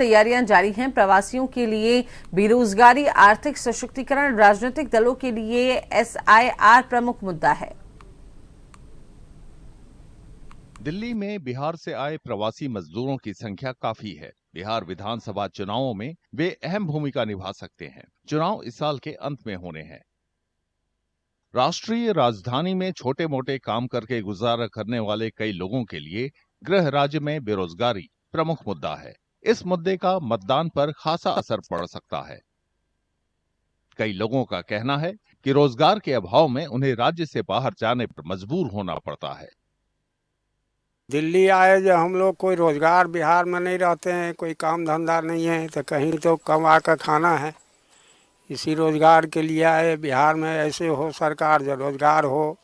तैयारियां जारी हैं। प्रवासियों के लिए बेरोजगारी, आर्थिक सशक्तिकरण, राजनीतिक दलों के लिए SIR प्रमुख मुद्दा है। दिल्ली में बिहार से आए प्रवासी मजदूरों की संख्या काफी है। बिहार विधानसभा चुनावों में वे अहम भूमिका निभा सकते हैं। चुनाव इस साल के अंत में होने हैं। राष्ट्रीय राजधानी में छोटे मोटे काम करके गुजारा करने वाले कई लोगों के लिए गृह राज्य में बेरोजगारी प्रमुख मुद्दा है। इस मुद्दे का मतदान पर खासा असर पड़ सकता है। कई लोगों का कहना है कि रोजगार के अभाव में उन्हें राज्य से बाहर जाने पर मजबूर होना पड़ता है। दिल्ली आए जो हम लोग, कोई रोजगार बिहार में नहीं रहते हैं, कोई काम धंधा नहीं है, तो कहीं तो कमा कर खाना है। इसी रोजगार के लिए आए। बिहार में ऐसे हो सरकार जो रोजगार हो।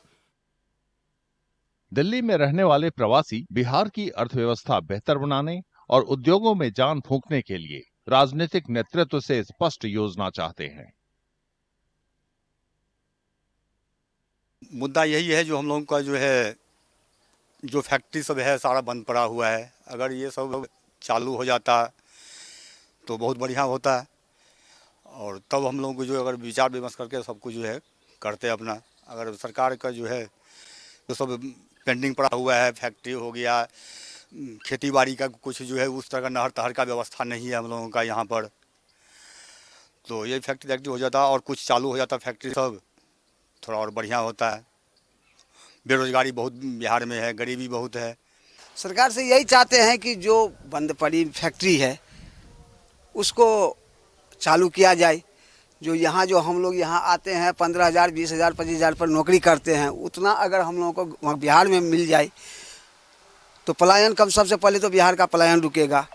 दिल्ली में रहने वाले प्रवासी बिहार की अर्थव्यवस्था बेहतर बनाने और उद्योगों में जान फूंकने के लिए राजनीतिक नेतृत्व से स्पष्ट योजना चाहते हैं। मुद्दा यही है, जो हम लोगों का जो है, जो फैक्ट्री सब है सारा बंद पड़ा हुआ है। अगर ये सब चालू हो जाता तो बहुत बढ़िया होता है, और तब हम लोगों को जो अगर विचार विमर्श करके सब कुछ जो है करते अपना। अगर सरकार का जो है जो सब पेंडिंग पड़ा हुआ है, फैक्ट्री हो गया, खेती बाड़ी का कुछ जो है उस तरह का नहर तहर का व्यवस्था नहीं है हम लोगों का यहाँ पर, तो ये फैक्ट्री हो जाता और कुछ चालू हो जाता फैक्ट्री सब, थोड़ा और बढ़िया होता है। बेरोजगारी बहुत बिहार में है, गरीबी बहुत है। सरकार से यही चाहते हैं कि जो बंद पड़ी फैक्ट्री है उसको चालू किया जाए। जो हम लोग यहाँ आते हैं 15,000, 20,000, 25,000 पर नौकरी करते हैं, उतना अगर हम लोगों को बिहार में मिल जाए तो पलायन कम, सबसे पहले तो बिहार का पलायन रुकेगा।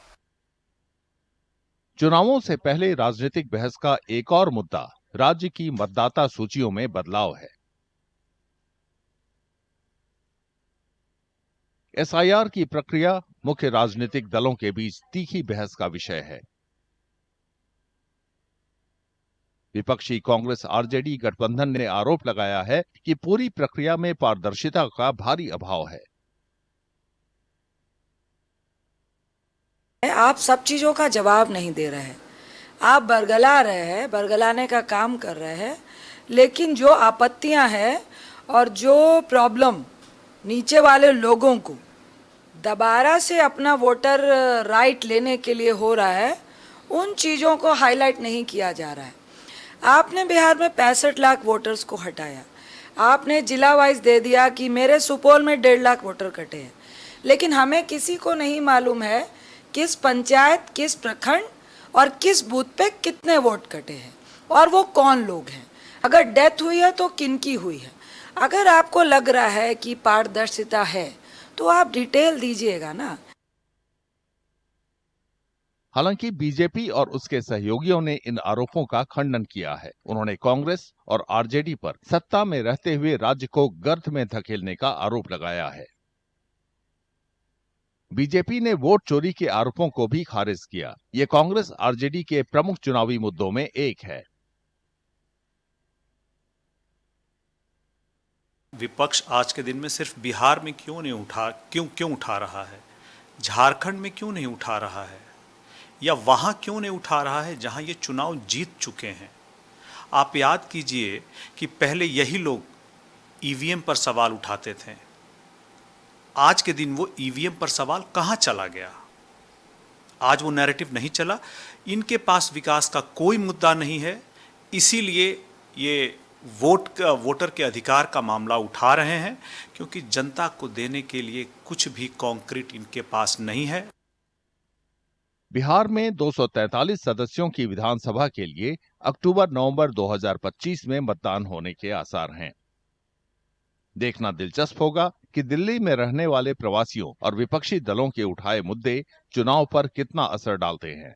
चुनावों से पहले राजनीतिक बहस का एक और मुद्दा राज्य की मतदाता सूचियों में बदलाव है। SIR की प्रक्रिया मुख्य राजनीतिक दलों के बीच तीखी बहस का विषय है। विपक्षी कांग्रेस RJD गठबंधन ने आरोप लगाया है कि पूरी प्रक्रिया में पारदर्शिता का भारी अभाव है। आप सब चीजों का जवाब नहीं दे रहे हैं, आप बरगला रहे हैं, बरगलाने का काम कर रहे हैं, लेकिन जो आपत्तियां हैं और जो प्रॉब्लम नीचे वाले लोगों को दोबारा से अपना वोटर राइट लेने के लिए हो रहा है, उन चीज़ों को हाईलाइट नहीं किया जा रहा है। आपने बिहार में 65 लाख वोटर्स को हटाया, आपने जिला वाइज दे दिया कि मेरे सुपौल में 1.5 लाख वोटर कटे हैं, लेकिन हमें किसी को नहीं मालूम है किस पंचायत, किस प्रखंड और किस बूथ पे कितने वोट कटे हैं और वो कौन लोग हैं। अगर डेथ हुई है तो किनकी हुई है। अगर आपको लग रहा है कि पारदर्शिता है तो आप डिटेल दीजिएगा ना। हालांकि बीजेपी और उसके सहयोगियों ने इन आरोपों का खंडन किया है। उन्होंने कांग्रेस और RJD पर सत्ता में रहते हुए राज्य को गर्त में धकेलने का आरोप लगाया है। बीजेपी ने वोट चोरी के आरोपों को भी खारिज किया। ये कांग्रेस RJD के प्रमुख चुनावी मुद्दों में एक है। विपक्ष आज के दिन में सिर्फ बिहार में क्यों उठा रहा है, झारखंड में क्यों नहीं उठा रहा है, या वहां क्यों नहीं उठा रहा है जहां ये चुनाव जीत चुके हैं। आप याद कीजिए कि पहले यही लोग EVM पर सवाल उठाते थे। आज के दिन वो EVM पर सवाल कहां चला गया? आज वो नैरेटिव नहीं चला। इनके पास विकास का कोई मुद्दा नहीं है, इसीलिए ये वोटर के अधिकार का मामला उठा रहे हैं, क्योंकि जनता को देने के लिए कुछ भी कॉन्क्रीट इनके पास नहीं है। बिहार में 243 सदस्यों की विधानसभा के लिए अक्टूबर-नवंबर 2025 में मतदान होने के आसार हैं। देखना दिलचस्प होगा कि दिल्ली में रहने वाले प्रवासियों और विपक्षी दलों के उठाए मुद्दे चुनाव पर कितना असर डालते हैं।